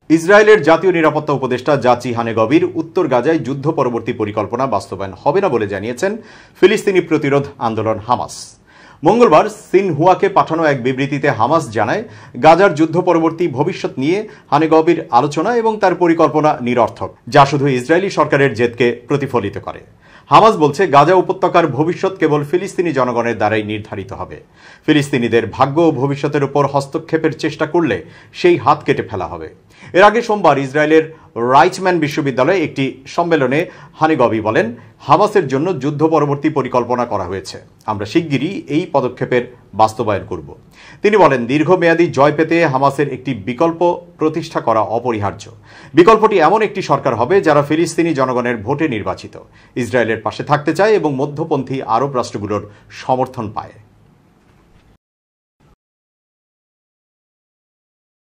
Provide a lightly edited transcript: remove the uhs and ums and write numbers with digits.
ইসরায়েলের জাতীয় নিরাপত্তা উপদেষ্টা জাচি হানেগভির উত্তর গাজায় যুদ্ধ পরবর্তী পরিকল্পনা বাস্তবায়ন হবে না বলে জানিয়েছেন ফিলিস্তিনি প্রতিরোধ আন্দোলন হামাস। মঙ্গলবার সিনহুয়াকে পাঠানো এক বিবৃতিতে হামাস জানায়, গাজার যুদ্ধ পরবর্তী ভবিষ্যৎ নিয়ে হানেগভির আলোচনা এবং তার পরিকল্পনা নিরর্থক, যা শুধু ইসরায়েলি সরকারের জেদকে প্রতিফলিত করে। হামাস বলছে, গাজা উপত্যকার ভবিষ্যৎ কেবল ফিলিস্তিনি জনগণের দ্বারাই নির্ধারিত হবে। ফিলিস্তিনিদের ভাগ্য ও ভবিষ্যতের উপর হস্তক্ষেপের চেষ্টা করলে সেই হাত কেটে ফেলা হবে। এর আগে সোমবার ইসরায়েলের রাইচম্যান বিশ্ববিদ্যালয়ে একটি সম্মেলনে হানেগভি বলেন, হামাসের জন্য যুদ্ধ পরবর্তী পরিকল্পনা করা হয়েছে, আমরা শিগগিরই এই পদক্ষেপের বাস্তবায়ন করব। তিনি বলেন, দীর্ঘমেয়াদী জয় পেতে হামাসের একটি বিকল্প প্রতিষ্ঠা করা অপরিহার্য। বিকল্পটি এমন একটি সরকার হবে যারা ফিলিস্তিনি জনগণের ভোটে নির্বাচিত, ইসরায়েলের পাশে থাকতে চায় এবং মধ্যপন্থী আরব রাষ্ট্রগুলোর সমর্থন পায়।